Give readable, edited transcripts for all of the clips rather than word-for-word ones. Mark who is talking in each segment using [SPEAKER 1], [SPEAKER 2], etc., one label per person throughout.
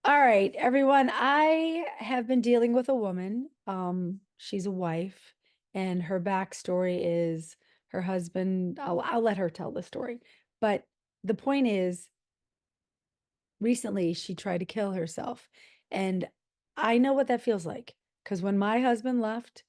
[SPEAKER 1] All right, everyone. I have been dealing with a woman. She's a wife, and her backstory is her husband. I'll let her tell the story. But the point is, recently she tried to kill herself. And I know what that feels like because when my husband left,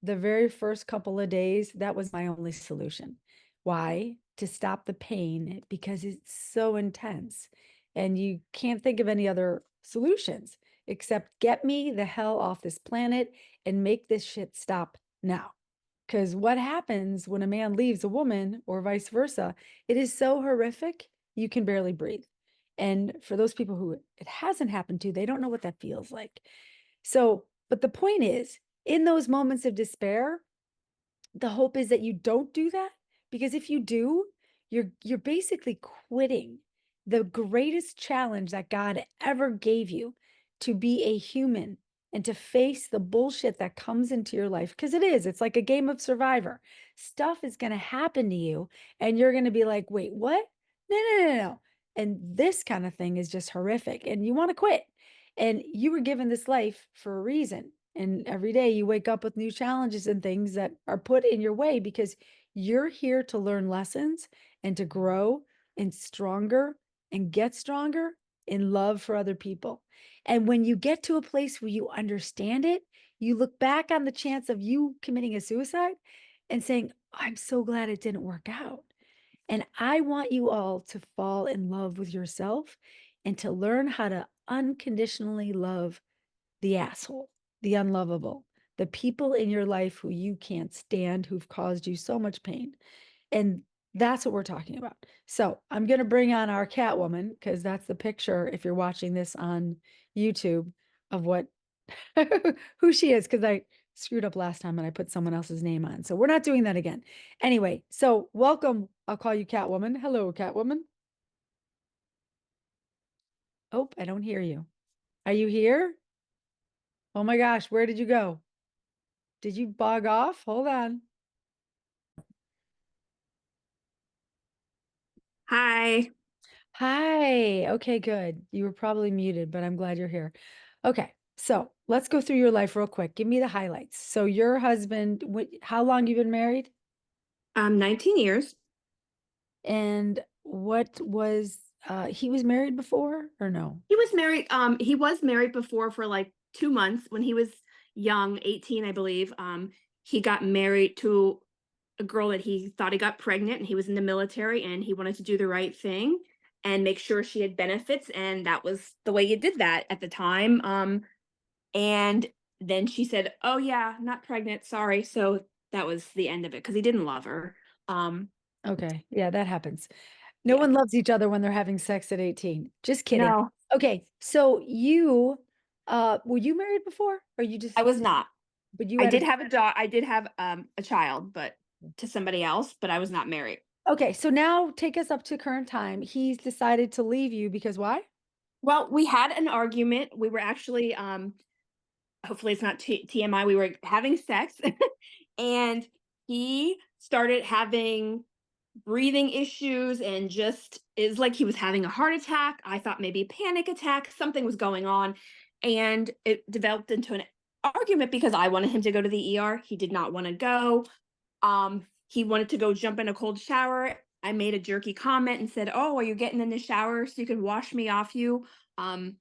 [SPEAKER 1] the very first couple of days, that was my only solution. Why? To stop the pain because it's so intense. And you can't think of any other solutions except get me the hell off this planet and make this shit stop now. Because what happens when a man leaves a woman or vice versa, it is so horrific, you can barely breathe. And for those people who it hasn't happened to, they don't know what that feels like. So, but the point is, in those moments of despair, the hope is that you don't do that, because if you do, you're basically quitting the greatest challenge that God ever gave you, to be a human and to face the bullshit that comes into your life, because it's like a game of survivor. Stuff is going to happen to you and you're going to be like, wait, what? No, no, no, no. And this kind of thing is just horrific and you want to quit. And you were given this life for a reason. And every day you wake up with new challenges and things that are put in your way because you're here to learn lessons and to grow and stronger and get stronger in love for other people. And when you get to a place where you understand it, you look back on the chance of you committing a suicide and saying, I'm so glad it didn't work out. And I want you all to fall in love with yourself and to learn how to unconditionally love the asshole, the unlovable, the people in your life who you can't stand, who've caused you so much pain. And that's what we're talking about. So I'm going to bring on our Catwoman because that's the picture, if you're watching this on YouTube, of what who she is, because I screwed up last time and I put someone else's name on. So we're not doing that again. Anyway, so welcome. I'll call you Catwoman. Hello, Catwoman. Oh, I don't hear you. Are you here? Oh my gosh, where did you go? Did you bog off? Hold on.
[SPEAKER 2] Hi.
[SPEAKER 1] Hi. Okay, good. You were probably muted, but I'm glad you're here. Okay, so let's go through your life real quick. Give me the highlights. So your husband, how long you been married?
[SPEAKER 2] 19 years.
[SPEAKER 1] And what was he was married before or no?
[SPEAKER 2] He was married before for like 2 months when he was young, 18, I believe. He got married to a girl that he thought he got pregnant, and he was in the military and he wanted to do the right thing and make sure she had benefits. And that was the way you did that at the time. And then she said, "Oh yeah, not pregnant, sorry." So that was the end of it because he didn't love her. Um,
[SPEAKER 1] Okay, yeah, that happens. No
[SPEAKER 2] yeah.
[SPEAKER 1] one loves each other when they're having sex at 18. Just kidding.
[SPEAKER 2] No,
[SPEAKER 1] Okay, so you were you married before or you
[SPEAKER 2] I
[SPEAKER 1] just
[SPEAKER 2] was not.
[SPEAKER 1] but you
[SPEAKER 2] I
[SPEAKER 1] had a
[SPEAKER 2] did have a dog. I did have a child, but to somebody else, but I was not married.
[SPEAKER 1] Okay, so now take us up to current time. He's decided to leave you because why?
[SPEAKER 2] Well, we had an argument. We were actually hopefully it's not TMI. We were having sex and he started having breathing issues and just is like he was having a heart attack. I thought maybe a panic attack, something was going on, and it developed into an argument because I wanted him to go to the ER. He did not want to go. He wanted to go jump in a cold shower. I made a jerky comment and said, "Oh, are you getting in the shower so you can wash me off you?" Um,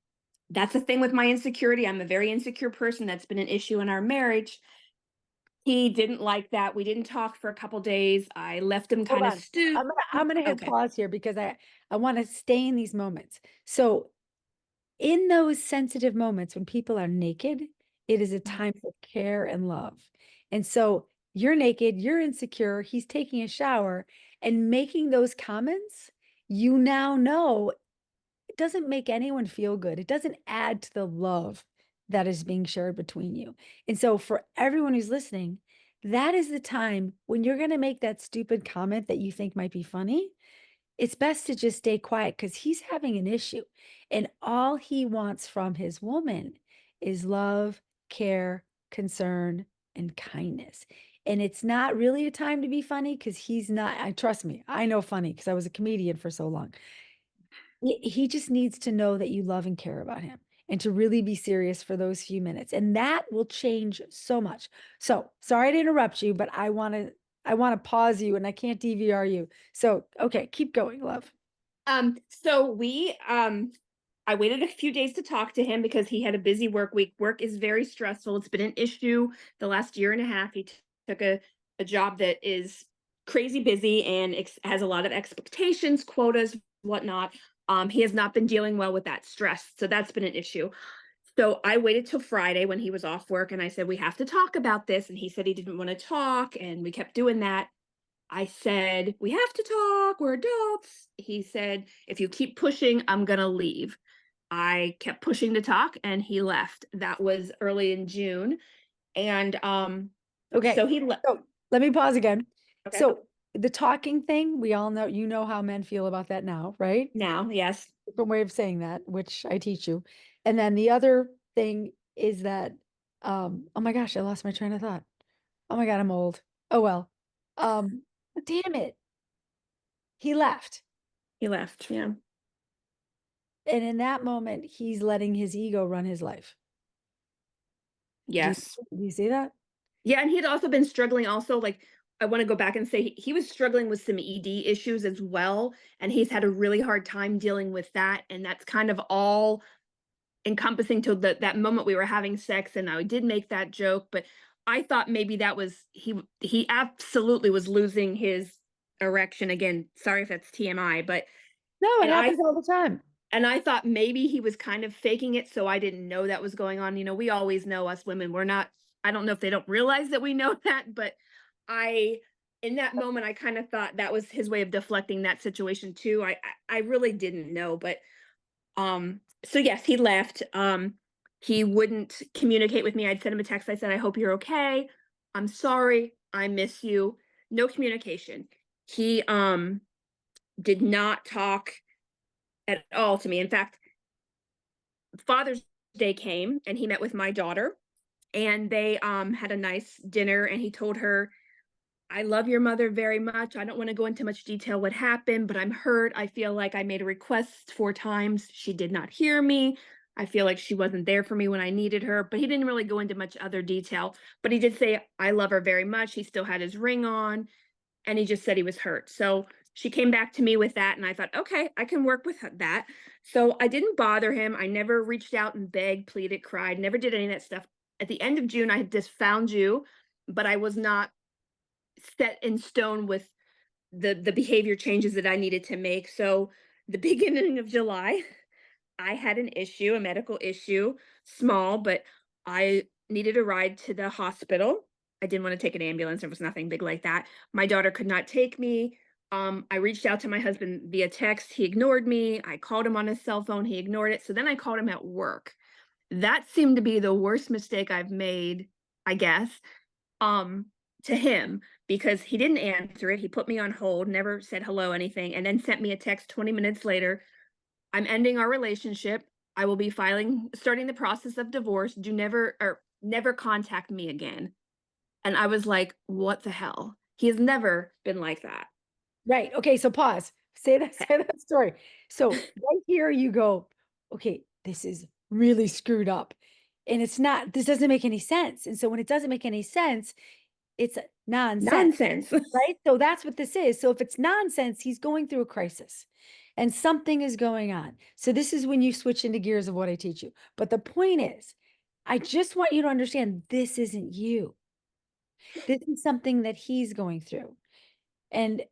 [SPEAKER 2] that's the thing with my insecurity. I'm a very insecure person. That's been an issue in our marriage. He didn't like that. We didn't talk for a couple days. I left him
[SPEAKER 1] Hold
[SPEAKER 2] kind of
[SPEAKER 1] on.
[SPEAKER 2] stewed.
[SPEAKER 1] I'm gonna hit
[SPEAKER 2] Okay.
[SPEAKER 1] pause here because I want to stay in these moments. So in those sensitive moments when people are naked, it is a time for care and love. And so you're naked, you're insecure, he's taking a shower and making those comments, you now know it doesn't make anyone feel good. It doesn't add to the love that is being shared between you. And so, for everyone who's listening, that is the time when you're going to make that stupid comment that you think might be funny. It's best to just stay quiet because he's having an issue. And all he wants from his woman is love, care, concern, and kindness. And it's not really a time to be funny because he's not, I trust me, I know funny because I was a comedian for so long. He just needs to know that you love and care about him. and to really be serious for those few minutes. And that will change so much. So sorry to interrupt you, but I want to pause you and I can't DVR you. So okay, keep going, love.
[SPEAKER 2] So I waited a few days to talk to him because he had a busy work week. Work is very stressful. It's been an issue the last year and a half. He took a job that is crazy busy and has a lot of expectations, quotas, whatnot. He has not been dealing well with that stress. So that's been an issue. So I waited till Friday when he was off work and I said, we have to talk about this. And he said he didn't want to talk. And we kept doing that. I said, we have to talk. We're adults. He said, if you keep pushing, I'm going to leave. I kept pushing to talk and he left. That was early in June. And so
[SPEAKER 1] Okay.
[SPEAKER 2] he left.
[SPEAKER 1] So let me pause again.
[SPEAKER 2] Okay.
[SPEAKER 1] So the talking thing, we all know, you know how men feel about that now, right?
[SPEAKER 2] Now, yes.
[SPEAKER 1] Different way of saying that, which I teach you. And then the other thing is that, oh my gosh, I lost my train of thought. Oh my God, I'm old. Oh well. Um, damn it. He left.
[SPEAKER 2] He left. Yeah.
[SPEAKER 1] And in that moment, he's letting his ego run his life. Do you,
[SPEAKER 2] Yes.
[SPEAKER 1] do you see that?
[SPEAKER 2] Yeah. And he had also been struggling, also, like, I want to go back and say he was struggling with some ED issues as well. And he's had a really hard time dealing with that. And that's kind of all encompassing to that moment we were having sex, and I did make that joke, but I thought maybe that was he absolutely was losing his erection again. Sorry if that's TMI, but
[SPEAKER 1] No, it
[SPEAKER 2] and I
[SPEAKER 1] happens all the time.
[SPEAKER 2] and I thought maybe he was kind of faking it, so I didn't know that was going on. We always know, us women, we're not, I don't know if they don't realize that we know that, but I in that moment I kind of thought that was his way of deflecting that situation too. I really didn't know, but so yes, he left. He wouldn't communicate with me. I'd send him a text. I said, I hope you're okay. I'm sorry. I miss you. No communication. He did not talk at all to me. In fact, Father's Day came and he met with my daughter and they had a nice dinner and he told her, I love your mother very much. I don't want to go into much detail what happened, but I'm hurt. I feel like I made a request 4 times. She did not hear me. I feel like she wasn't there for me when I needed her, but he didn't really go into much other detail. But he did say, I love her very much. He still had his ring on, and he just said he was hurt. So she came back to me with that, and I thought, okay, I can work with that. So I didn't bother him. I never reached out and begged, pleaded, cried, never did any of that stuff. At the end of June, I had just found you, but I was not set in stone with the behavior changes that I needed to make. So the beginning of July, I had an issue, a medical issue, small, but I needed a ride to the hospital. I didn't want to take an ambulance. There was nothing big like that. My daughter could not take me. I reached out to my husband via text. He ignored me. I called him on his cell phone. He ignored it. So then I called him at work. That seemed to be the worst mistake I've made, I guess, um, to him, because he didn't answer it. He put me on hold, never said hello, anything, and then sent me a text 20 minutes later. I'm ending our relationship. I will be starting the process of divorce. Do never or never contact me again. And I was like, what the hell? He has never been like that.
[SPEAKER 1] Right. Okay. So pause. Say that,
[SPEAKER 2] Eh,
[SPEAKER 1] say that story. So right here you go, okay, this is really screwed up. And it's not, this doesn't make any sense. And so when it doesn't make any sense, it's nonsense,
[SPEAKER 2] Nonsense.
[SPEAKER 1] right? So that's what this is. So if it's nonsense, he's going through a crisis and something is going on. So this is when you switch into gears of what I teach you. But the point is, I just want you to understand this isn't you. This is something that he's going through. And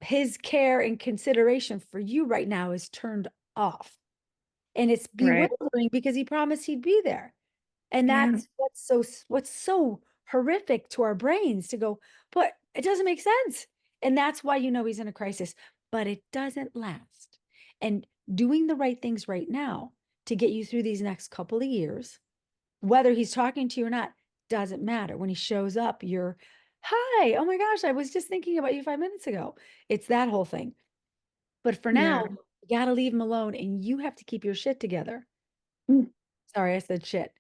[SPEAKER 1] his care and consideration for you right now is turned off. And it's
[SPEAKER 2] Right.
[SPEAKER 1] bewildering because he promised he'd be there. And
[SPEAKER 2] Yeah.
[SPEAKER 1] that's what's so horrific to our brains to go, but it doesn't make sense. And that's why you know he's in a crisis, but it doesn't last. And doing the right things right now to get you through these next couple of years, whether he's talking to you or not, doesn't matter. When he shows up, you're, hi, oh my gosh, I was just thinking about you 5 minutes ago. It's that whole thing. But for
[SPEAKER 2] Yeah.
[SPEAKER 1] now, you got to leave him alone and you have to keep your shit together.
[SPEAKER 2] Mm.
[SPEAKER 1] Sorry, I said shit.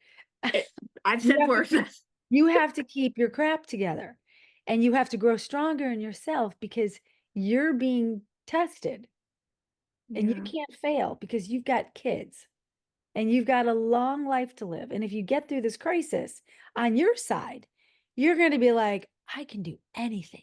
[SPEAKER 2] It, I've
[SPEAKER 1] You
[SPEAKER 2] said
[SPEAKER 1] have to
[SPEAKER 2] worse.
[SPEAKER 1] keep you have to keep your crap together and you have to grow stronger in yourself because you're being tested and you
[SPEAKER 2] Yeah.
[SPEAKER 1] can't fail because you've got kids. and you've got a long life to live. And if you get through this crisis on your side, you're going to be like, I can do anything.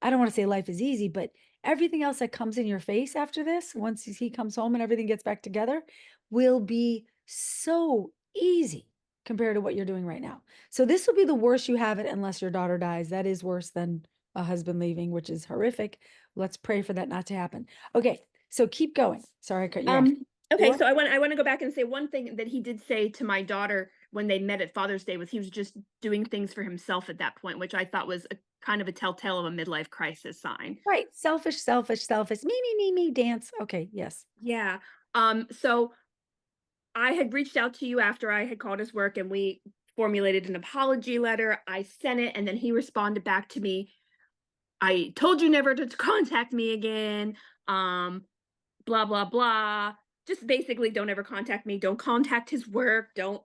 [SPEAKER 1] I don't want to say life is easy, but everything else that comes in your face after this, once he comes home and everything gets back together, will be so easy compared to what you're doing right now. So this will be the worst you have it unless your daughter dies. That is worse than a husband leaving, which is horrific. Let's pray for that not to happen. Okay, so keep going. Sorry, I cut you off.
[SPEAKER 2] Okay,
[SPEAKER 1] Or
[SPEAKER 2] so I want to go back and say one thing that he did say to my daughter when they met at Father's Day was he was just doing things for himself at that point, which I thought was a kind of a telltale of a midlife crisis sign.
[SPEAKER 1] right, selfish, selfish, selfish. Me, dance. Okay, yes.
[SPEAKER 2] Yeah. So I had reached out to you after I had called his work and we formulated an apology letter. I sent it and then he responded back to me. I told you never to contact me again. Um, blah, blah, blah. Just basically don't ever contact me. Don't contact his work. Don't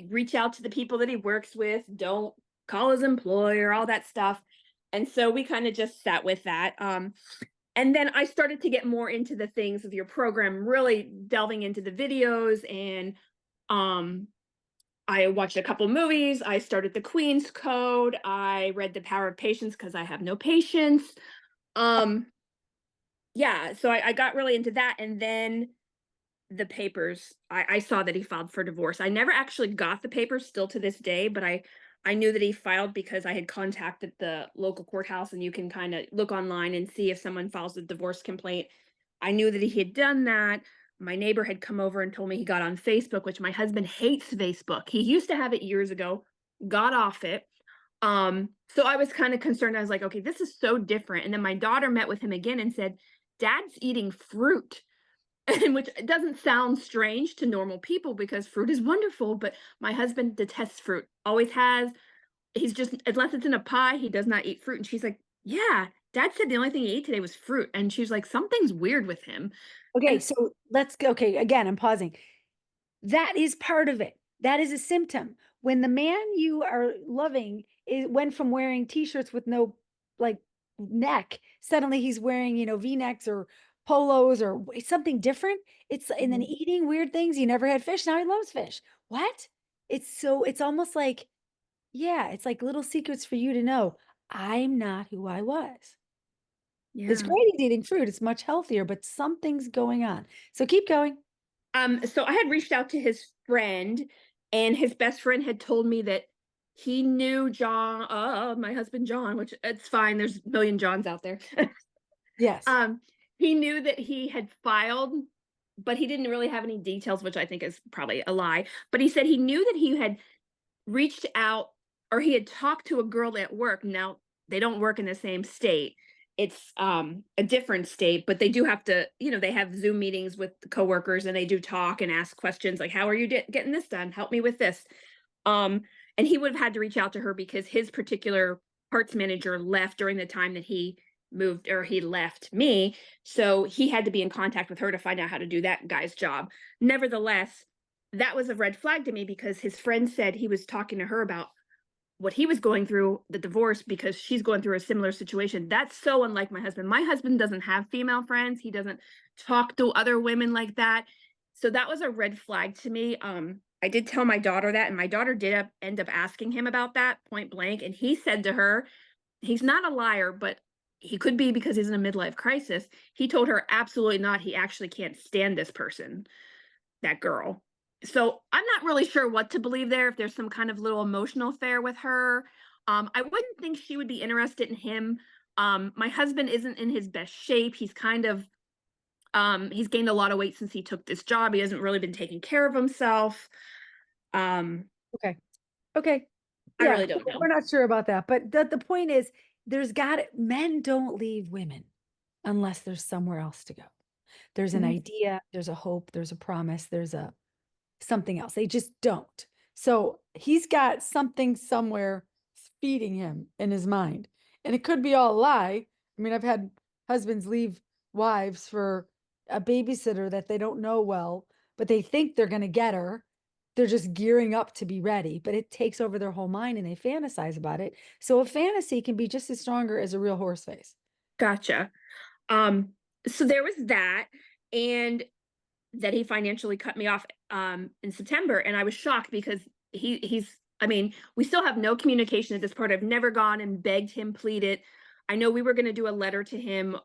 [SPEAKER 2] reach out to the people that he works with. Don't call his employer, all that stuff. And so we kind of just sat with that. And then I started to get more into the things of your program, really delving into the videos. And um, I watched a couple movies. I started the Queen's Code. I read The Power of Patience because I have no patience. Um, yeah, so I got really into that. And then the papers, I saw that he filed for divorce. I never actually got the papers still to this day, but I knew that he filed because I had contacted the local courthouse and you can kind of look online and see if someone files a divorce complaint. I knew that he had done that. My neighbor had come over and told me he got on Facebook, which my husband hates Facebook. He used to have it years ago, got off it. So I was kind of concerned. I was like, okay, this is so different. And then my daughter met with him again and said, Dad's eating fruit. And which doesn't sound strange to normal people because fruit is wonderful, but my husband detests fruit, always has. He's just, unless it's in a pie, he does not eat fruit. And she's like, yeah, Dad said the only thing he ate today was fruit. And she's like, something's weird with him.
[SPEAKER 1] Okay,
[SPEAKER 2] And
[SPEAKER 1] so let's go. Okay, again, I'm pausing. That is part of it. That is a symptom. When the man you are loving went from wearing t-shirts with no like neck, suddenly he's wearing, V-necks or polos or something different. And then
[SPEAKER 2] Mhm.
[SPEAKER 1] eating weird things. He never had fish. Now he loves fish. What? It's almost like, yeah, it's like little secrets for you to know. I'm not who I was. It's
[SPEAKER 2] Yeah.
[SPEAKER 1] great he's eating fruit. It's much healthier, but something's going on. So keep going.
[SPEAKER 2] So I had reached out to his friend, and his best friend had told me that he knew John, my husband John, which it's fine. There's a million Johns out there.
[SPEAKER 1] Yes.
[SPEAKER 2] Um, he knew that he had filed, but he didn't really have any details, which I think is probably a lie. But he said he knew that he had reached out or he had talked to a girl at work. Now, they don't work in the same state. It's a different state, but they do have to, they have Zoom meetings with coworkers and they do talk and ask questions like, how are you getting this done? Help me with this. Um, and he would have had to reach out to her because his particular parts manager left during the time that he moved or he left me. So he had to be in contact with her to find out how to do that guy's job. Nevertheless, that was a red flag to me because his friend said he was talking to her about what he was going through, the divorce, because she's going through a similar situation. That's so unlike my husband. My husband doesn't have female friends. He doesn't talk to other women like that. So that was a red flag to me. I did tell my daughter that, and my daughter did end up asking him about that point blank. And he said to her, he's not a liar, but he could be because he's in a midlife crisis. He told her, absolutely not. He actually can't stand this person, that girl. So I'm not really sure what to believe there, if there's some kind of little emotional affair with her. I wouldn't think she would be interested in him. My husband isn't in his best shape. He's kind of he's gained a lot of weight since he took this job. He hasn't really been taking care of himself. Um,
[SPEAKER 1] Okay. Okay.
[SPEAKER 2] I
[SPEAKER 1] Yeah,
[SPEAKER 2] really don't
[SPEAKER 1] we're
[SPEAKER 2] know.
[SPEAKER 1] not sure about that. But the point is, men don't leave women unless there's somewhere else to go. There's an
[SPEAKER 2] Mhm.
[SPEAKER 1] idea, there's a hope, there's a promise, there's a something else. They just don't. So he's got something somewhere feeding him in his mind. And it could be all a lie. I mean, I've had husbands leave wives for a babysitter that they don't know well, but they think they're going to get her. They're just gearing up to be ready, but it takes over their whole mind and they fantasize about it. So a fantasy can be just as stronger as a real horse face.
[SPEAKER 2] Gotcha. Um, so there was that. And that he financially cut me off in September, and I was shocked because he's I mean, we still have no communication at this point. I've never gone and begged him, pleaded. I know we were going to do a letter to him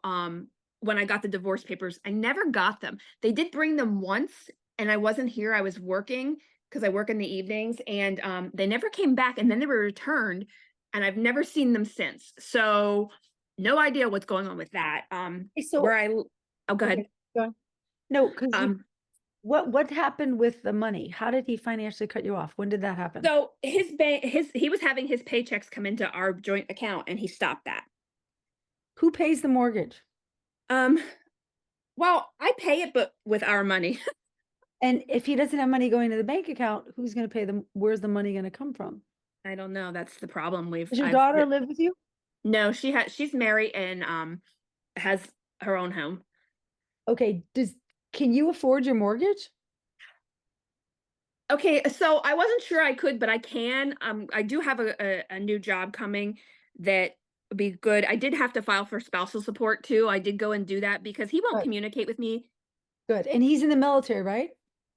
[SPEAKER 2] when I got the divorce papers. I never got them. They did bring them once, and I wasn't here. I was working because I work in the evenings, and they never came back, and then they were returned, and I've never seen them since. So no idea what's going on with that.
[SPEAKER 1] Okay,
[SPEAKER 2] Where
[SPEAKER 1] so
[SPEAKER 2] I Oh, go ahead.
[SPEAKER 1] okay, go on. No, because you
[SPEAKER 2] Um,
[SPEAKER 1] what happened with the money? How did he financially cut you off? When did that happen?
[SPEAKER 2] so his he was having his paychecks come into our joint account, and he stopped that.
[SPEAKER 1] Who pays the mortgage?
[SPEAKER 2] Um, well, I pay it, but with our money.
[SPEAKER 1] And if he doesn't have money going to the bank account, who's going to pay them? Where's the money going to come from?
[SPEAKER 2] I don't know. That's the problem.
[SPEAKER 1] Does your daughter live with you?
[SPEAKER 2] No, she's married and has her own home.
[SPEAKER 1] Okay, can you afford your mortgage?
[SPEAKER 2] Okay, so I wasn't sure I could, but I can. I do have a new job coming that would be good. I did have to file for spousal support too. I did go and do that because he won't
[SPEAKER 1] Good,
[SPEAKER 2] communicate with me.
[SPEAKER 1] good. And he's in the military, right?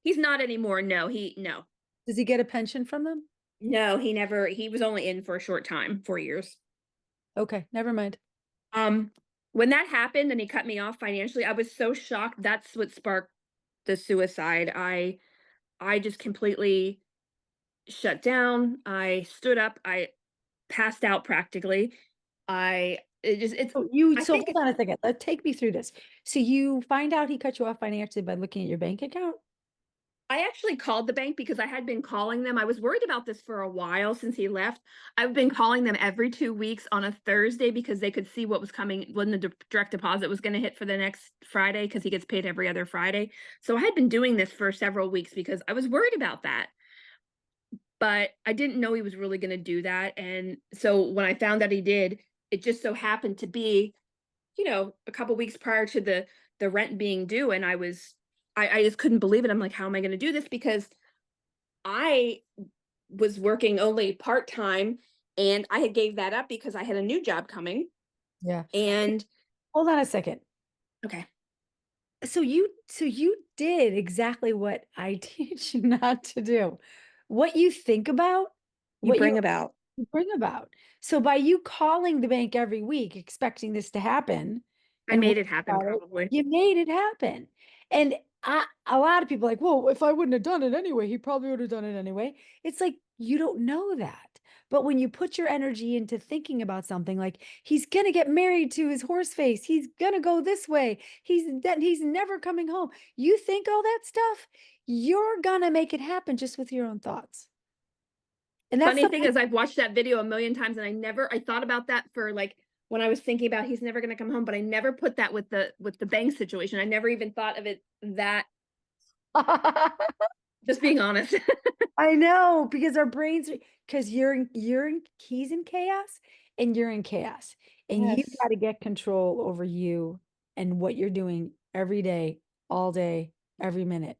[SPEAKER 2] He's not anymore. No.
[SPEAKER 1] Does he get a pension from them?
[SPEAKER 2] No, he never he was only in for a short time, 4 years.
[SPEAKER 1] Okay, never mind.
[SPEAKER 2] Um, when that happened and he cut me off financially, I was so shocked. That's what sparked the suicide. I just completely shut down. I stood up. I passed out practically. I it just it's I
[SPEAKER 1] So
[SPEAKER 2] think
[SPEAKER 1] hold
[SPEAKER 2] it's
[SPEAKER 1] on a second. Take me through this. So you find out he cut you off financially by looking at your bank account?
[SPEAKER 2] I actually called the bank because I had been calling them. I was worried about this for a while since he left. I've been calling them every 2 weeks on a Thursday because they could see what was coming when the direct deposit was going to hit for the next Friday because he gets paid every other Friday. So I had been doing this for several weeks because I was worried about that. But I didn't know he was really going to do that. And so when I found that he did, it just so happened to be, a couple weeks prior to the rent being due, and I just couldn't believe it. I'm like, how am I going to do this? Because I was working only part-time and I had gave that up because I had a new job coming.
[SPEAKER 1] Yeah.
[SPEAKER 2] And
[SPEAKER 1] Hold on a second.
[SPEAKER 2] okay,
[SPEAKER 1] So you did exactly what I teach you not to do. What you think about,
[SPEAKER 2] you
[SPEAKER 1] what you
[SPEAKER 2] bring about.
[SPEAKER 1] bring about. So by you calling the bank every week expecting this to happen
[SPEAKER 2] I
[SPEAKER 1] and
[SPEAKER 2] made
[SPEAKER 1] worrying
[SPEAKER 2] it happen
[SPEAKER 1] about it,
[SPEAKER 2] probably.
[SPEAKER 1] you made it happen. And a lot of people are like, well, if I wouldn't have done it anyway, he probably would have done it anyway. It's like you don't know that. But when you put your energy into thinking about something like he's gonna get married to his horse face, he's gonna go this way, he's never coming home. You think all that stuff, you're gonna make it happen just with your own thoughts. And that's
[SPEAKER 2] Funny
[SPEAKER 1] the
[SPEAKER 2] thing is I've watched that video a million times and I thought about that for like when I was thinking about he's never going to come home, but I never put that with the bank situation. I never even thought of it that just being honest.
[SPEAKER 1] I know because our brains because he's in chaos and you're in chaos. And you've
[SPEAKER 2] Yes.
[SPEAKER 1] got to get control over you and what you're doing every day, every minute.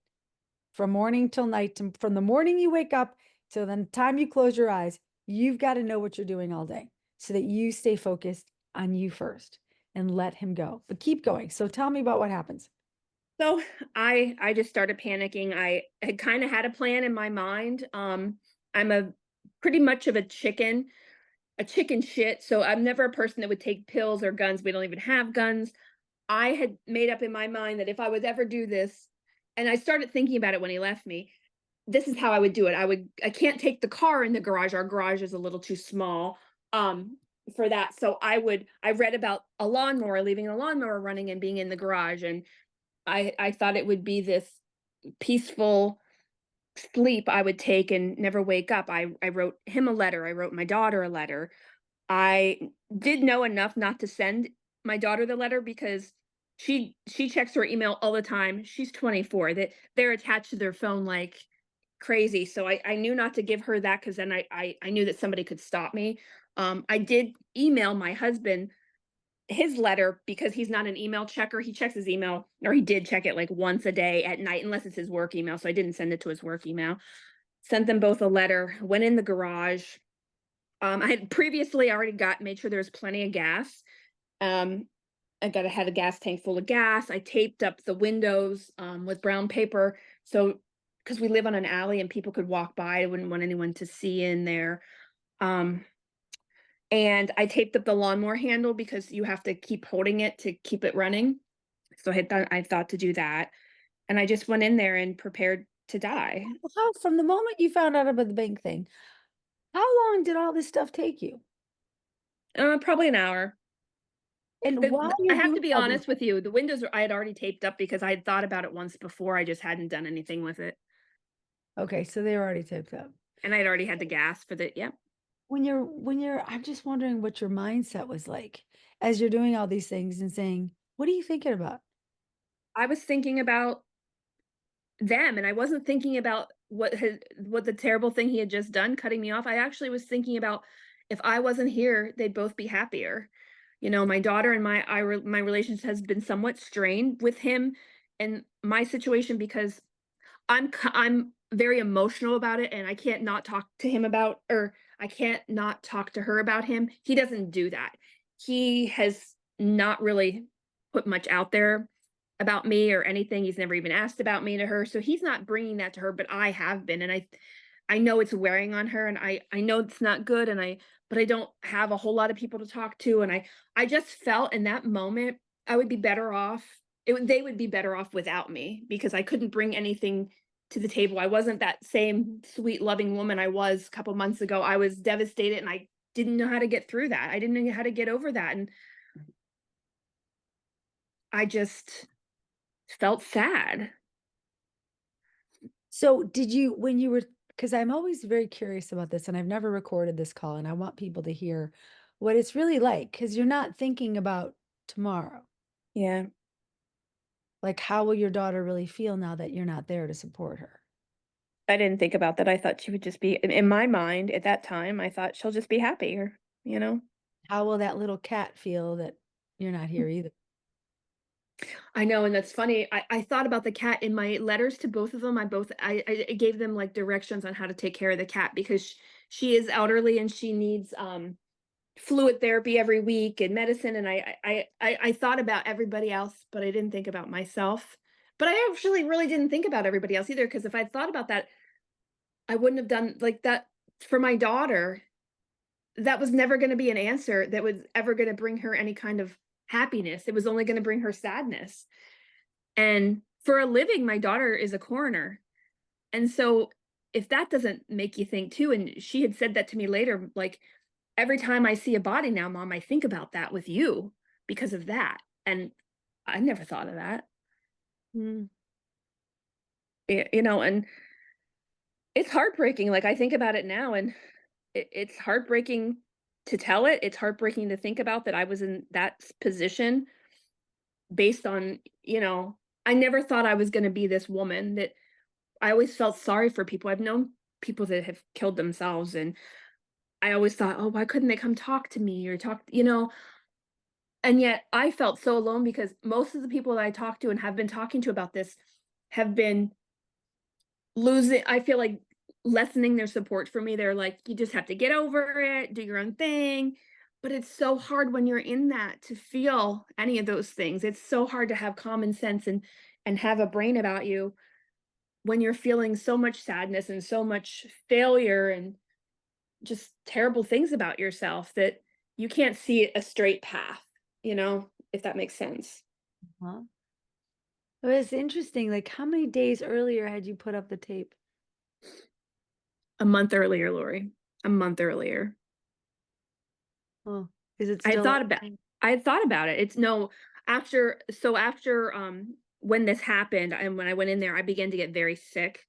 [SPEAKER 1] From morning till night, from the morning you wake up till the time you close your eyes, you've got to know what you're doing all day so that you stay focused on you first and let him go. But keep going. So tell me about what happens.
[SPEAKER 2] So I just started panicking. I had kind of had a plan in my mind. I'm a pretty much of a chicken shit. So I'm never a person that would take pills or guns. We don't even have guns. I had made up in my mind that if I would ever do this, and I started thinking about it when he left me, this is how I would do it. I can't take the car in the garage. Our garage is a little too small for that. So I read about a lawnmower, leaving a lawnmower running and being in the garage. And I thought it would be this peaceful sleep I would take and never wake up. I wrote him a letter. I wrote my daughter a letter. I did know enough not to send my daughter the letter because she checks her email all the time. She's 24. That they're attached to their phone like crazy. So I knew not to give her that because then I knew that somebody could stop me. I did email my husband his letter because he's not an email checker. He checks his email, or he did check it like once a day at night, unless it's his work email. So I didn't send it to his work email. Sent them both a letter, went in the garage. I had previously already made sure there was plenty of gas. Um, I got had a gas tank full of gas. I taped up the windows with brown paper. So, because we live on an alley and people could walk by, I wouldn't want anyone to see in there. Um, and I taped up the lawnmower handle because you have to keep holding it to keep it running. So I thought to do that. And I just went in there and prepared to die.
[SPEAKER 1] Well, how from the moment you found out about the bank thing, how long did all this stuff take you?
[SPEAKER 2] Probably an hour.
[SPEAKER 1] And while
[SPEAKER 2] I
[SPEAKER 1] you're
[SPEAKER 2] have to
[SPEAKER 1] doing
[SPEAKER 2] be
[SPEAKER 1] all this,
[SPEAKER 2] honest with you. The windows I had already taped up because I had thought about it once before. I just hadn't done anything with it.
[SPEAKER 1] okay, so they were already taped up.
[SPEAKER 2] And I'd already had the gas for the, yep.
[SPEAKER 1] When you're I'm just wondering what your mindset was like as you're doing all these things and saying, "What are you thinking about?"
[SPEAKER 2] I was thinking about them, and I wasn't thinking about what the terrible thing he had just done, cutting me off. I actually was thinking about if I wasn't here, they'd both be happier. You know, my daughter and my relationship has been somewhat strained with him and my situation because I'm very emotional about it, and I can't not talk to him about or I can't not talk to her about him. He doesn't do that. He has not really put much out there about me or anything. He's never even asked about me to her, so he's not bringing that to her, but I have been, and I know it's wearing on her, and I know it's not good, and I but I don't have a whole lot of people to talk to, and I just felt in that moment I would be better off. They would be better off without me because I couldn't bring anything to the table. I wasn't that same sweet, loving woman I was a couple months ago. I was devastated and I didn't know how to get through that. I didn't know how to get over that. And I just felt sad.
[SPEAKER 1] So, did you when you were because I'm always very curious about this and I've never recorded this call and I want people to hear what it's really like because you're not thinking about tomorrow.
[SPEAKER 2] Yeah.
[SPEAKER 1] Like, how will your daughter really feel now that you're not there to support her?
[SPEAKER 2] I didn't think about that. I thought she would just be, in my mind at that time, I thought she'll just be happier, you know?
[SPEAKER 1] How will that little cat feel that you're not here either?
[SPEAKER 2] I know, and that's funny. I thought about the cat in my letters to both of them. I gave them like directions on how to take care of the cat because she is elderly and she needs fluid therapy every week and medicine. And I thought about everybody else, but I didn't think about myself. But I actually really didn't think about everybody else either because if I'd thought about that, I wouldn't have done like that for my daughter. That was never going to be an answer that was ever going to bring her any kind of happiness. It was only going to bring her sadness. And for a living, my daughter is a coroner. And so if that doesn't make you think too, and she had said that to me later, like every time I see a body now, mom, I think about that with you because of that. And I never thought of that.
[SPEAKER 1] Mm.
[SPEAKER 2] You know, and it's heartbreaking. Like I think about it now and it's heartbreaking to tell it. It's heartbreaking to think about that I was in that position based on, you know, I never thought I was going to be this woman that I always felt sorry for people. I've known people that have killed themselves and I always thought, "Oh, why couldn't they come talk to me or talk," you know? And yet I felt so alone because most of the people that I talk to and have been talking to about this have been losing I feel like lessening their support for me. They're like, "You just have to get over it, do your own thing." But it's so hard when you're in that to feel any of those things. It's so hard to have common sense and have a brain about you when you're feeling so much sadness and so much failure and just terrible things about yourself that you can't see a straight path, you know, if that makes sense.
[SPEAKER 1] Huh? It was interesting. Like, how many days earlier had you put up the tape?
[SPEAKER 2] A month earlier, Lori. A month earlier.
[SPEAKER 1] Oh, is it
[SPEAKER 2] I had
[SPEAKER 1] still
[SPEAKER 2] thought
[SPEAKER 1] up?
[SPEAKER 2] about I had thought about it. It's no after so after when this happened and when I went in there, I began to get very sick.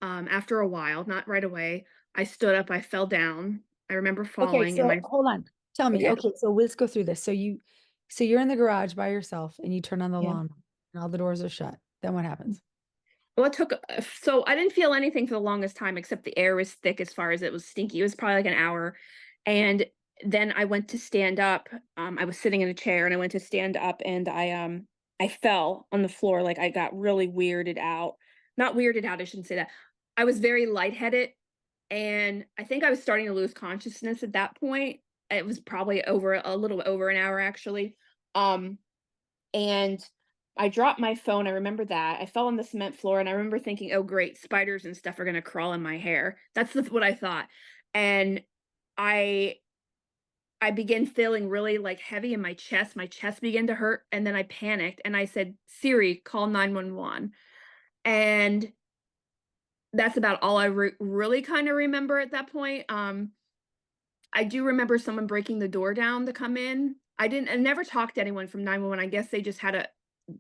[SPEAKER 2] After a while, not right away. I stood up, I fell down. I remember
[SPEAKER 1] Okay,
[SPEAKER 2] falling and
[SPEAKER 1] so
[SPEAKER 2] my
[SPEAKER 1] hold on. Tell me.
[SPEAKER 2] okay.
[SPEAKER 1] Okay, so let's go through this. So you're in the garage by yourself and you turn on the
[SPEAKER 2] Yeah.
[SPEAKER 1] lawn and all the doors are shut. Then what happens?
[SPEAKER 2] Well, it took so I didn't feel anything for the longest time except the air was thick as far as it was stinky. It was probably like an hour. And then I went to stand up. I was sitting in a chair and I went to stand up and I fell on the floor. Like I got really weirded out. Not weirded out, I shouldn't say that. I was very lightheaded and I think I was starting to lose consciousness at that point. It was probably over a little over an hour actually. Um and I dropped my phone. I remember that. I fell on the cement floor, and I remember thinking, "Oh, great, spiders and stuff are gonna crawl in my hair." What I thought. And I I began feeling really, like, heavy in my chest. My chest began to hurt, and then I panicked, and I said, "Siri, call 911." And that's about all I really kinda remember at that point. I do remember someone breaking the door down to come in. I never talked to anyone from 911. I guess they just had a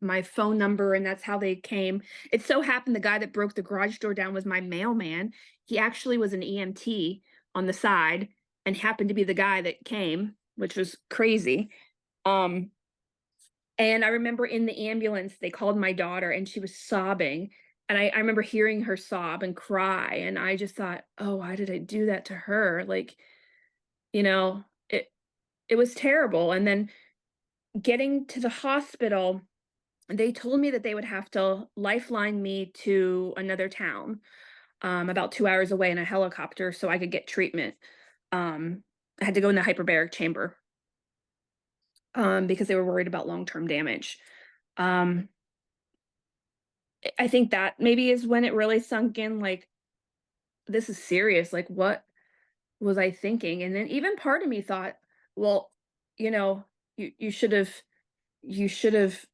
[SPEAKER 2] my phone number, and that's how they came. It so happened the guy that broke the garage door down was my mailman. He actually was an EMT on the side and happened to be the guy that came, which was crazy. Um, and I remember in the ambulance, they called my daughter and she was sobbing. And I remember hearing her sob and cry. And I just thought, oh, why did I do that to her? Like, you know, it was terrible. And then getting to the hospital, they told me that they would have to lifeline me to another town, about 2 hours away in a helicopter so I could get treatment. I had to go in the hyperbaric chamber, because they were worried about long-term damage. Um, I think that maybe is when it really sunk in, like, this is serious. Like, what was I thinking? And then even part of me thought, well, you know, you should have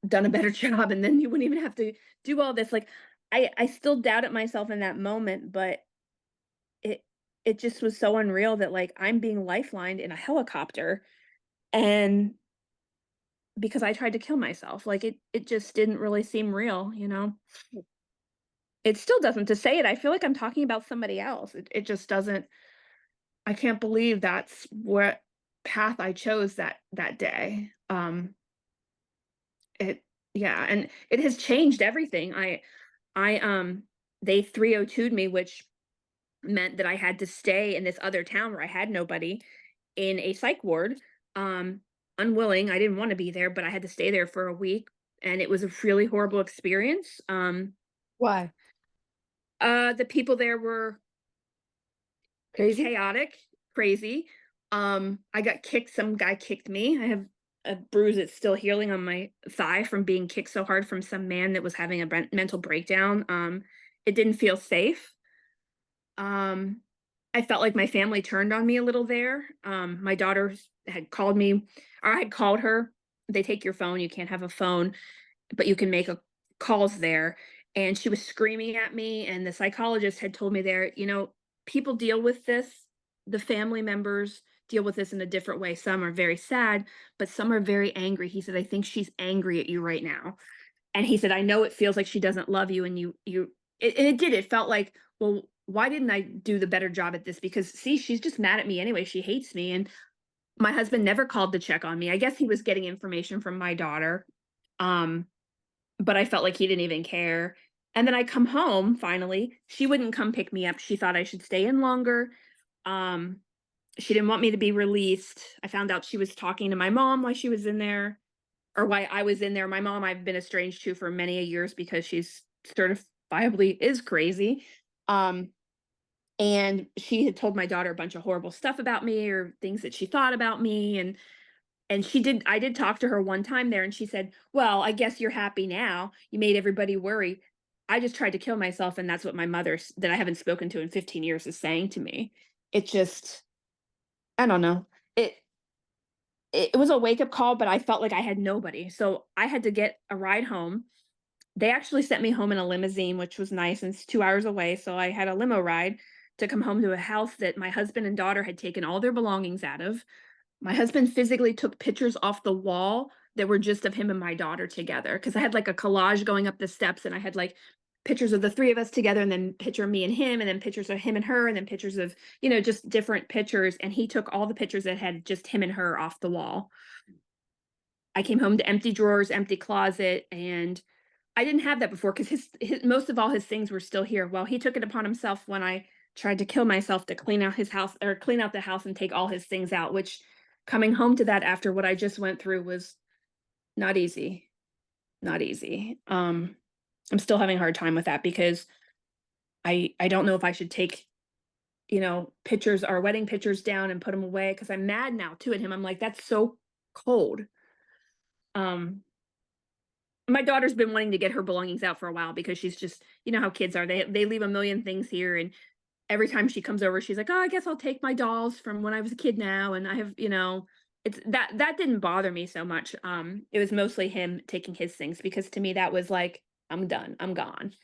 [SPEAKER 2] done a better job, and then you wouldn't even have to do all this. Like, I still doubted myself in that moment, but it it just was so unreal that, like, I'm being lifelined in a helicopter, and because I tried to kill myself, like, it just didn't really seem real, you know? It still doesn't. To say it, I feel like I'm talking about somebody else. It just doesn't. I can't believe that's what path I chose that day. It Yeah, and it has changed everything. I they 302'd me, which meant that I had to stay in this other town where I had nobody in a psych ward. Um, Unwilling, I didn't want to be there, but I had to stay there for a week, and it was a really horrible experience.
[SPEAKER 1] Why?
[SPEAKER 2] The people there were
[SPEAKER 1] Crazy?
[SPEAKER 2] chaotic, crazy. I got kicked. Some guy kicked me. I have a bruise that's still healing on my thigh from being kicked so hard from some man that was having a mental breakdown. It didn't feel safe. Um, I felt like my family turned on me a little there. My daughter had called me, or I had called her. They take your phone. You can't have a phone, but you can make a calls there. And she was screaming at me. And the psychologist had told me there, people deal with this. The family members deal with this in a different way. Some are very sad, but some are very angry. He said, I think she's angry at you right now. And he said, I know it feels like she doesn't love you. And and it did. It felt like, well, why didn't I do the better job at this? Because see, she's just mad at me anyway. She hates me. And my husband never called to check on me. I guess he was getting information from my daughter. Um, but I felt like he didn't even care. And then I come home finally. She wouldn't come pick me up. She thought I should stay in longer. Um, she didn't want me to be released. I found out she was talking to my mom while she was in there, or why I was in there. My mom I've been estranged to for many a years because she's certifiably is crazy. Um, and she had told my daughter a bunch of horrible stuff about me, or things that she thought about me. And I did talk to her one time there, and she said, "Well, I guess you're happy now. You made everybody worry. I just tried to kill myself, and that's what my mother that I haven't spoken to in 15 years is saying to me." It just I don't know. It it was a wake-up call, but I felt like I had nobody. So I had to get a ride home. They actually sent me home in a limousine, which was nice, and it's 2 hours away, so I had a limo ride to come home to a house that my husband and daughter had taken all their belongings out of. My husband physically took pictures off the wall that were just of him and my daughter together, because I had, like, a collage going up the steps, and I had, like, pictures of the 3 of us together, and then picture of me and him, and then pictures of him and her, and then pictures of, just different pictures, and he took all the pictures that had just him and her off the wall. I came home to empty drawers, empty closet, and I didn't have that before because his most of all his things were still here. Well, he took it upon himself when I tried to kill myself to clean out his house, or clean out the house and take all his things out, which coming home to that after what I just went through was not easy. Not easy. I'm still having a hard time with that because I don't know if I should take, pictures, our wedding pictures down and put them away because I'm mad now too at him. I'm like, that's so cold. Um, my daughter's been wanting to get her belongings out for a while because she's just, you know how kids are. They leave a million things here, and every time she comes over, she's like, "Oh, I guess I'll take my dolls from when I was a kid now." And I have, it's that didn't bother me so much. It was mostly him taking his things because to me that was like, I'm done, I'm gone.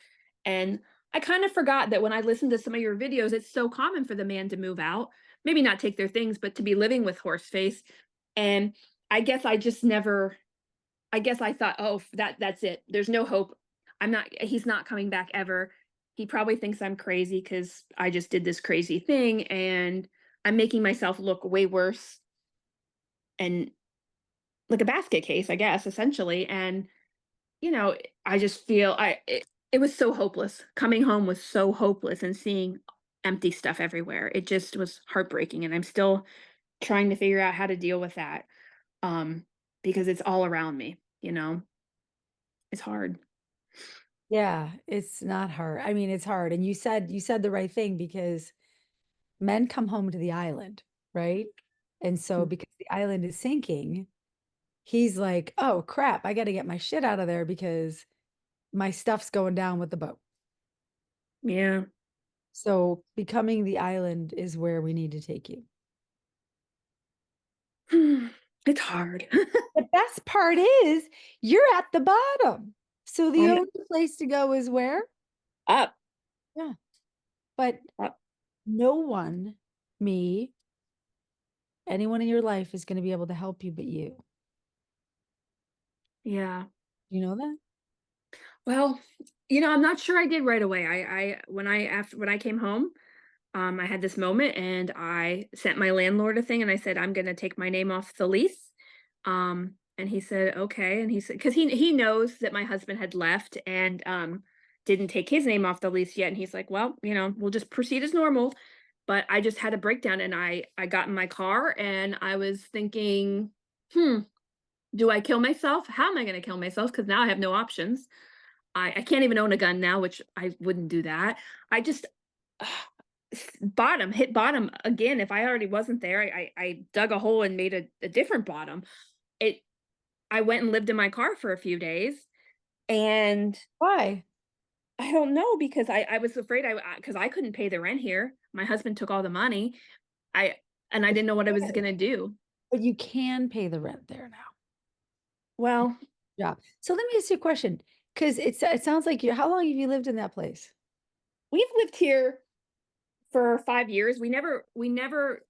[SPEAKER 2] And I kind of forgot that when I listened to some of your videos, it's so common for the man to move out, maybe not take their things, but to be living with Horseface. And I guess I just never I guess I thought, "Oh, that's it. There's no hope. He's not coming back ever. He probably thinks I'm crazy because I just did this crazy thing, and I'm making myself look way worse and like a basket case, I guess, essentially." And, I just feel it was so hopeless. Coming home was so hopeless and seeing empty stuff everywhere. It just was heartbreaking, and I'm still trying to figure out how to deal with that, um, because it's all around me, you know? It's hard.
[SPEAKER 1] Yeah, it's not hard. I mean, it's hard. And you said the right thing because men come home to the island, right? And so because the island is sinking, he's like, "Oh crap, I got to get my shit out of there because my stuff's going down with the boat."
[SPEAKER 2] Yeah.
[SPEAKER 1] So becoming the island is where we need to take you.
[SPEAKER 2] It's hard.
[SPEAKER 1] The best part is you're at the bottom. So the
[SPEAKER 2] I'm
[SPEAKER 1] only place to go is where?
[SPEAKER 2] up,
[SPEAKER 1] Yeah. But
[SPEAKER 2] up.
[SPEAKER 1] no one, me, anyone in your life is going to be able to help you but you.
[SPEAKER 2] Yeah.
[SPEAKER 1] You know that?
[SPEAKER 2] Well, I'm not sure I did right away. When I came home, I had this moment and I sent my landlord a thing and I said, I'm gonna take my name off the lease. And he said, okay. And he said, because he knows that my husband had left and didn't take his name off the lease yet. And he's like, well, we'll just proceed as normal. But I just had a breakdown and I got in my car and I was thinking, hmm, do I kill myself? How am I gonna kill myself? Because now I have no options. I can't even own a gun now, which I wouldn't do that. I just hit bottom again. If I already wasn't there, I dug a hole and made a different bottom. It I went and lived in my car for a few days, and
[SPEAKER 1] Why?
[SPEAKER 2] I don't know because I was afraid because I couldn't pay the rent here. My husband took all the money. I and I
[SPEAKER 1] But
[SPEAKER 2] didn't know what I was
[SPEAKER 1] you
[SPEAKER 2] gonna do.
[SPEAKER 1] but you can pay the rent there now.
[SPEAKER 2] Well,
[SPEAKER 1] Yeah. So let me ask you a question, because it sounds like how long have you lived in that place?
[SPEAKER 2] we've lived here for 5 years. We never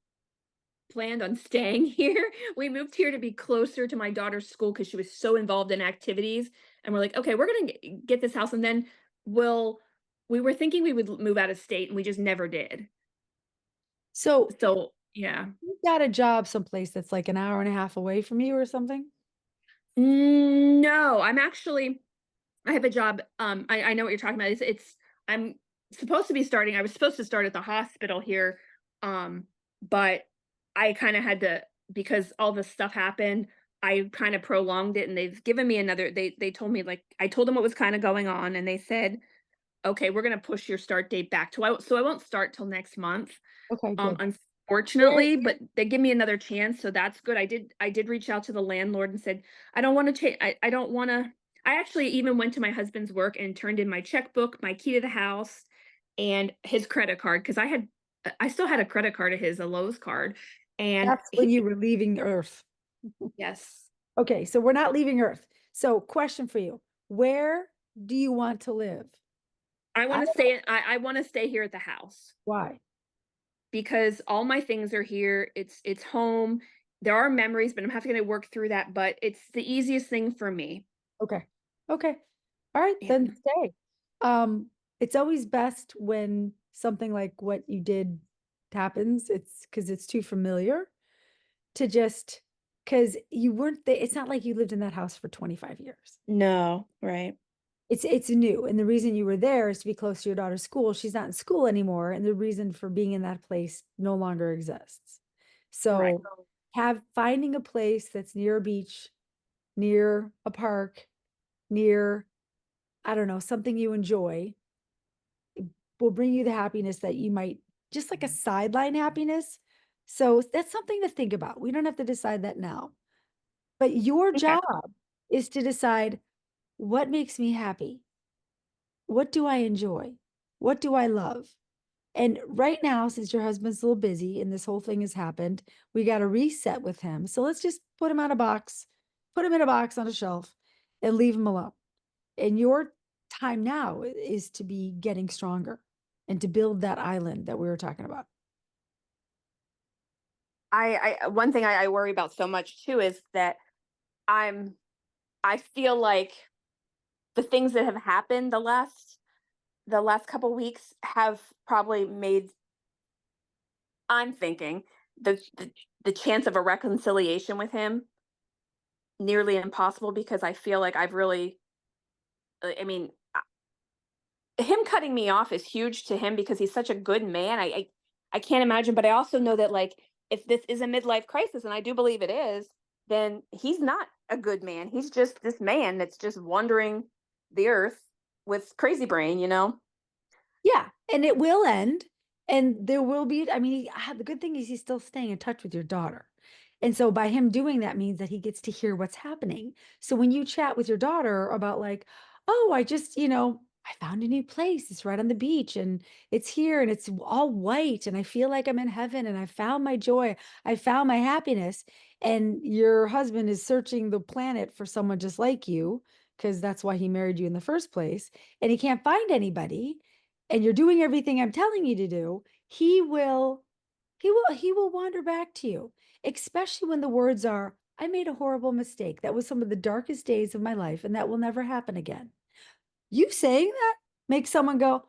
[SPEAKER 2] planned on staying here. We moved here to be closer to my daughter's school because she was so involved in activities. And we're like, okay, we're gonna get this house, and then we'll. We were thinking we would move out of state, and we just never did.
[SPEAKER 1] So
[SPEAKER 2] So yeah,
[SPEAKER 1] you got a job someplace that's like an hour and a half away from you or something?
[SPEAKER 2] No, I'm actually. I have a job. I know what you're talking about. It's. I'm supposed to be starting. I was supposed to start at the hospital here, but I kind of had to because all this stuff happened. I kind of prolonged it, and they've given me another. They told me like I told them what was kind of going on, and they said, "Okay, we're gonna push your start date back to so I won't start till next month."
[SPEAKER 1] Okay, good. Where
[SPEAKER 2] Unfortunately, but they give me another chance, so that's good. I did reach out to the landlord and said, "I don't wanna change. I don't wanna." I actually even went to my husband's work and turned in my checkbook, my key to the house, and his credit card because I still had a credit card of his, a Lowe's card, and
[SPEAKER 1] that's when
[SPEAKER 2] he
[SPEAKER 1] you were leaving Earth.
[SPEAKER 2] yes.
[SPEAKER 1] Okay, so we're not leaving Earth. So question for you. Where do you want to live? I
[SPEAKER 2] I wanna stay here at the house
[SPEAKER 1] why?
[SPEAKER 2] because all my things are here. It's home. There are memories, but I'm having to work through that, but it's the easiest thing for me.
[SPEAKER 1] Okay. Okay. All right,
[SPEAKER 2] Yeah.
[SPEAKER 1] then stay. Um, it's always best when something like what you did happens. It's because it's too familiar to just because you weren't there. It's not like you lived in that house for 25 years.
[SPEAKER 2] No, right.
[SPEAKER 1] It's new. And the reason you were there is to be close to your daughter's school. She's not in school anymore, and the reason for being in that place no longer exists.
[SPEAKER 2] Right.
[SPEAKER 1] So have finding a place that's near a beach, near a park, near, I don't know, something you enjoy will bring you the happiness that you might just like a sideline happiness. So that's something to think about. We don't have to decide that now. But your
[SPEAKER 2] Okay.
[SPEAKER 1] job is to decide what makes me happy? What do I enjoy? What do I love? And right now, since your husband's a little busy and this whole thing has happened, we got to reset with him. So let's just put him on a box, put him in a box on a shelf and leave him alone. And your time now is to be getting stronger and to build that island that we were talking about.
[SPEAKER 2] I one thing I worry about so much too is that I'm I feel like the things that have happened the last couple weeks have probably made, I'm thinking, the chance of a reconciliation with him nearly impossible, because I feel like I've really I mean, him cutting me off is huge to him because he's such a good man. I can't imagine, but I also know that, like, if this is a midlife crisis, and I do believe it is, then he's not a good man. He's just this man that's just wandering the earth with crazy brain, you know?
[SPEAKER 1] Yeah, and it will end, and there will be I mean, the good thing is he's still staying in touch with your daughter, and so by him doing that means that he gets to hear what's happening. So when you chat with your daughter about like, "Oh, I just, I found a new place. It's right on the beach and it's here and it's all white and I feel like I'm in heaven and I found my joy. I found my happiness." And your husband is searching the planet for someone just like you, because that's why he married you in the first place, and he can't find anybody and you're doing everything I'm telling you to do, he will wander back to you, especially when the words are, I made a horrible mistake. That was some of the darkest days of my life, and that will never happen again. You saying that makes someone go,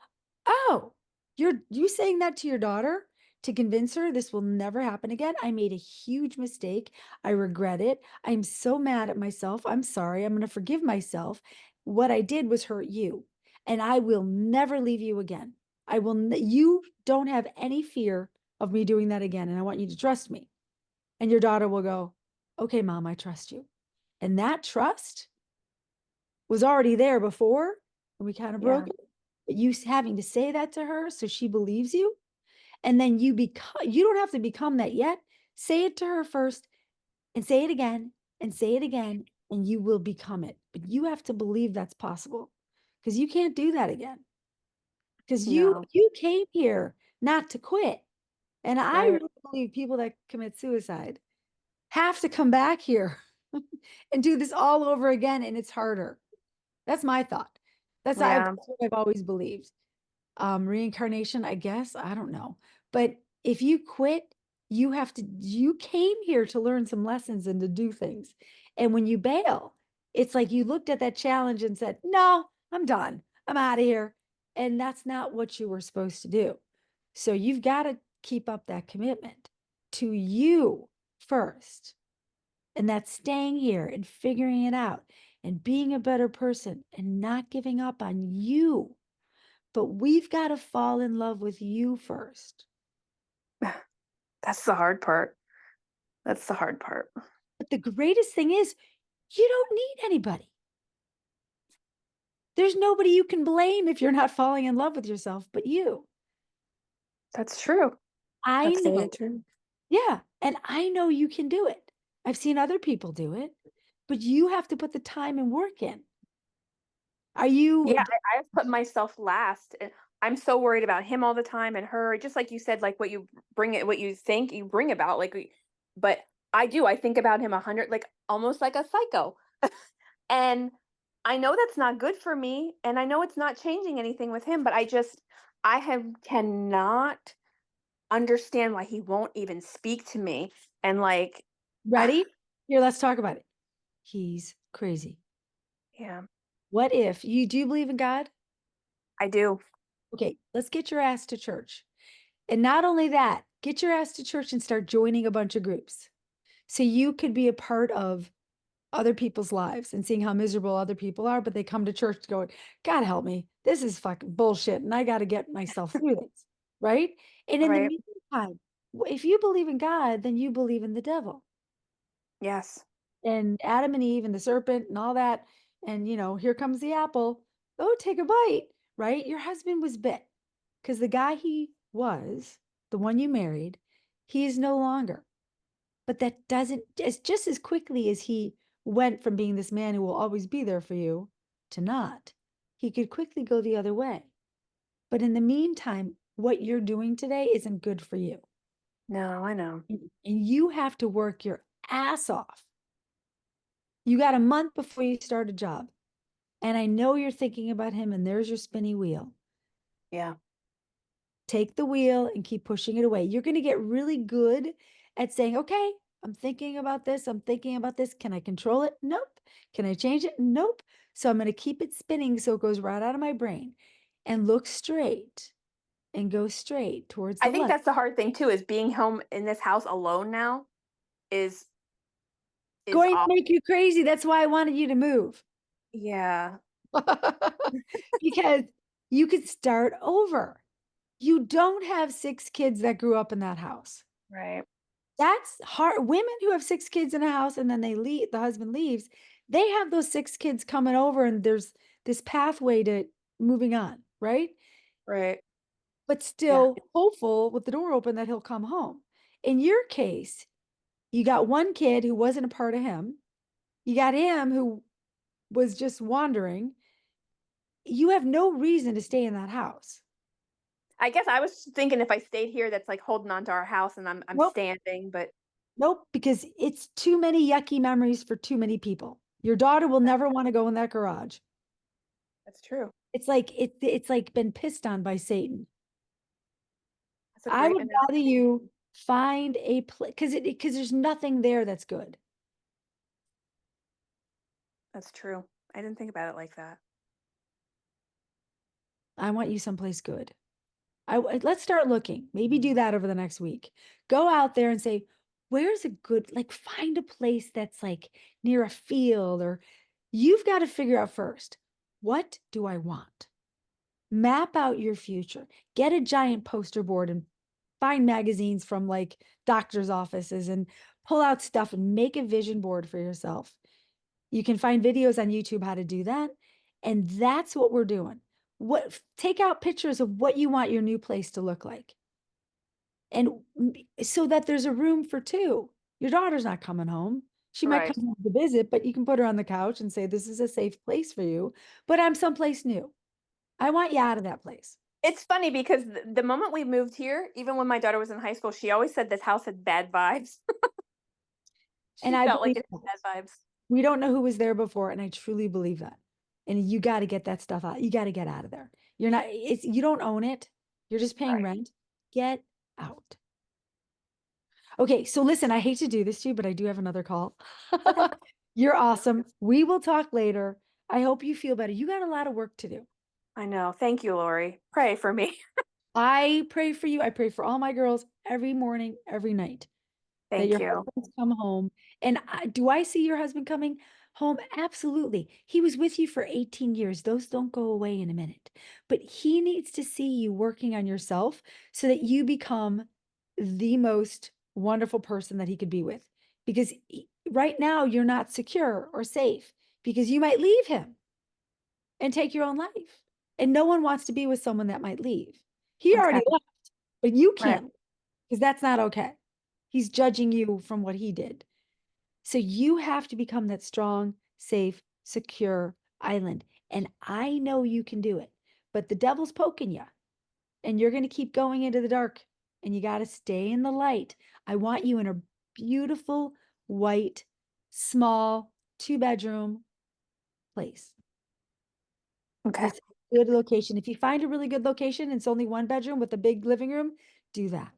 [SPEAKER 1] "Oh, you saying that to your daughter to convince her this will never happen again? I made a huge mistake. I regret it. I'm so mad at myself. I'm sorry. I'm going to forgive myself. What I did was hurt you, and I will never leave you again. You don't have any fear of me doing that again, and I want you to trust me." And your daughter will go, "Okay, mom, I trust you." And that trust was already there before, and we kind of broke
[SPEAKER 2] Yeah.
[SPEAKER 1] it. But you having to say that to her so she believes you, and then you don't have to become that yet. Say it to her first and say it again and say it again, and you will become it. But you have to believe that's possible because you can't do that again. Because you
[SPEAKER 2] No.
[SPEAKER 1] you came here not to quit. And I
[SPEAKER 2] Right.
[SPEAKER 1] really believe people that commit suicide have to come back here and do this all over again, and it's harder. That's my thought. That's
[SPEAKER 2] Yeah.
[SPEAKER 1] what I've always believed. Reincarnation, I guess, I don't know. But if you quit, you came here to learn some lessons and to do things. And when you bail, it's like you looked at that challenge and said, "No, I'm done. I'm out of here." And that's not what you were supposed to do. So you've got to keep up that commitment to you first. And that's staying here and figuring it out and being a better person and not giving up on you. But we've got to fall in love with you first.
[SPEAKER 2] That's the hard part. That's the hard part.
[SPEAKER 1] But the greatest thing is, you don't need anybody. There's nobody you can blame if you're not falling in love with yourself but you.
[SPEAKER 2] That's true.
[SPEAKER 1] I
[SPEAKER 2] That's very
[SPEAKER 1] know.
[SPEAKER 2] true.
[SPEAKER 1] Yeah. And I know you can do it. I've seen other people do it, but you have to put the time and work in. Are
[SPEAKER 2] Yeah,
[SPEAKER 1] you
[SPEAKER 2] I have put myself last. I'm so worried about him all the time and her. Just like you said, like what you bring it, what you think you bring about. But I do. I think about him 100, like almost like a psycho. And I know that's not good for me, and I know it's not changing anything with him. But I have cannot understand why he won't even speak to me. And like,
[SPEAKER 1] ready? Here, let's talk about it. He's crazy.
[SPEAKER 2] yeah,
[SPEAKER 1] What if you do believe in God?
[SPEAKER 2] I do.
[SPEAKER 1] Okay, let's get your ass to church. And not only that, get your ass to church and start joining a bunch of groups. So you could be a part of other people's lives and seeing how miserable other people are, but they come to church going, God help me. This is fucking bullshit. And I got to get myself through this. Right. And in the
[SPEAKER 2] Right.
[SPEAKER 1] meantime, if you believe in God, then you believe in the devil
[SPEAKER 2] Yes.
[SPEAKER 1] and Adam and Eve and the serpent and all that. And, here comes the apple. Oh, take a bite. Right. Your husband was bit because the guy he was, the one you married, he is no longer. But that doesn't, as just as quickly as he went from being this man who will always be there for you to not, he could quickly go the other way. But in the meantime, what you're doing today isn't good for you.
[SPEAKER 2] No, I know.
[SPEAKER 1] And you have to work your ass off. You got a month before you start a job. And I know you're thinking about him, and there's your spinny wheel.
[SPEAKER 2] Yeah.
[SPEAKER 1] Take the wheel and keep pushing it away. You're going to get really good at saying, okay, I'm thinking about this. I'm thinking about this. Can I control it? Nope. Can I change it? Nope. So I'm going to keep it spinning so it goes right out of my brain and look straight and go straight towards
[SPEAKER 2] I
[SPEAKER 1] the
[SPEAKER 2] think
[SPEAKER 1] light.
[SPEAKER 2] that's the hard thing too, is being home in this house alone now is is
[SPEAKER 1] Going to
[SPEAKER 2] off.
[SPEAKER 1] make you crazy. That's why I wanted you to move.
[SPEAKER 2] Yeah.
[SPEAKER 1] Because you could start over. You don't have six kids that grew up in that house.
[SPEAKER 2] Right.
[SPEAKER 1] That's hard. Women who have six kids in a house and then they leave, the husband leaves, they have those six kids coming over and there's this pathway to moving on, right?
[SPEAKER 2] Right.
[SPEAKER 1] But
[SPEAKER 2] Yeah.
[SPEAKER 1] still hopeful with the door open that he'll come home. In your case, you got one kid who wasn't a part of him. You got him who was just wandering. You have no reason to stay in that house.
[SPEAKER 2] I guess I was thinking if I stayed here, that's like holding on to our house and I'm
[SPEAKER 1] Nope.
[SPEAKER 2] standing, but
[SPEAKER 1] Nope, because it's too many yucky memories for too many people. Your daughter will never want to go in that garage.
[SPEAKER 2] that's true.
[SPEAKER 1] It's like been pissed on by Satan.
[SPEAKER 2] That's a
[SPEAKER 1] I
[SPEAKER 2] great
[SPEAKER 1] would rather
[SPEAKER 2] analogy.
[SPEAKER 1] you find a place because there's nothing there that's good.
[SPEAKER 2] That's true. I didn't think about it like that.
[SPEAKER 1] I want you someplace good. Let's start looking. Maybe do that over the next week. Go out there and say, where's a good, like find a place that's like near a field, or you've got to figure out first, what do I want? Map out your future. Get a giant poster board and find magazines from like doctor's offices and pull out stuff and make a vision board for yourself. You can find videos on YouTube how to do that. And that's what we're doing. What take out pictures of what you want your new place to look like. And so that there's a room for two. Your daughter's not coming home. She might
[SPEAKER 2] Right.
[SPEAKER 1] come home to visit, but you can put her on the couch and say, this is a safe place for you, but I'm someplace new. I want you out of that place.
[SPEAKER 2] It's funny because the moment we moved here, even when my daughter was in high school, she always said this house had bad vibes.
[SPEAKER 1] And
[SPEAKER 2] She
[SPEAKER 1] I
[SPEAKER 2] felt like
[SPEAKER 1] believe
[SPEAKER 2] it
[SPEAKER 1] that.
[SPEAKER 2] had bad vibes.
[SPEAKER 1] We don't know who was there before, and I truly believe that. And you got to get that stuff out. You got to get out of there. You're not, it's, you don't own it. You're just paying
[SPEAKER 2] Right.
[SPEAKER 1] rent. Get out. Okay, so listen, I hate to do this to you, but I do have another call.
[SPEAKER 2] Okay.
[SPEAKER 1] You're awesome. We will talk later. I hope you feel better. You got a lot of work to do.
[SPEAKER 2] I know. Thank you, Lori. Pray for me.
[SPEAKER 1] I pray for you. I pray for all my girls every morning, every night, that
[SPEAKER 2] Thank
[SPEAKER 1] your
[SPEAKER 2] you.
[SPEAKER 1] husbands come home. And do I see your husband coming home? Absolutely. He was with you for 18 years. Those don't go away in a minute. But he needs to see you working on yourself so that you become the most wonderful person that he could be with. Because right now you're not secure or safe because you might leave him and take your own life. And no one wants to be with someone that might leave. He
[SPEAKER 2] Okay.
[SPEAKER 1] already left, but you
[SPEAKER 2] Right.
[SPEAKER 1] can't because that's not okay. He's judging you from what he did. So you have to become that strong, safe, secure island. And I know you can do it, but the devil's poking you and you're going to keep going into the dark and you got to stay in the light. I want you in a beautiful, white, small, two-bedroom place.
[SPEAKER 2] Okay.
[SPEAKER 1] That's a good location. If you find a really good location and it's only one bedroom with a big living room, do that.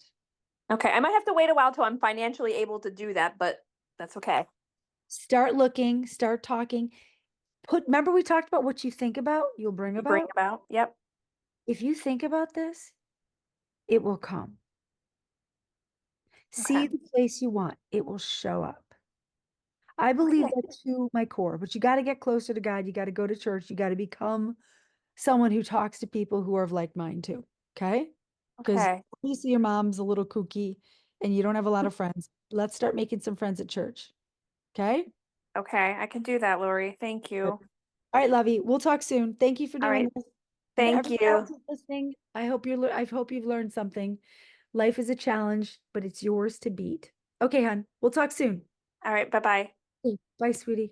[SPEAKER 2] Okay. I might have to wait a while till I'm financially able to do that, but that's okay.
[SPEAKER 1] Start looking, start talking. Remember we talked about what you think about, you'll bring
[SPEAKER 2] You bring
[SPEAKER 1] about.
[SPEAKER 2] about. Yep.
[SPEAKER 1] If you think about this, it will come.
[SPEAKER 2] Okay.
[SPEAKER 1] See the place you want, it will show up. I believe
[SPEAKER 2] Okay.
[SPEAKER 1] that to my core, but you got to get closer to God. You got to go to church. You got to become someone who talks to people who are of like mind too. Okay. Because
[SPEAKER 2] Okay.
[SPEAKER 1] obviously your mom's a little kooky and you don't have a lot of friends. Let's start making some friends at church. Okay.
[SPEAKER 2] Okay. I can do that, Lori. Thank
[SPEAKER 1] Good.
[SPEAKER 2] you.
[SPEAKER 1] All right, Lovey. We'll talk soon. Thank you for
[SPEAKER 2] All
[SPEAKER 1] doing
[SPEAKER 2] right.
[SPEAKER 1] this. And
[SPEAKER 2] Thank
[SPEAKER 1] everyone else
[SPEAKER 2] you.
[SPEAKER 1] who's listening, I hope you've learned something. Life is a challenge, but it's yours to beat. Okay, hon. We'll talk soon.
[SPEAKER 2] All right. Bye bye.
[SPEAKER 1] Okay, bye, sweetie.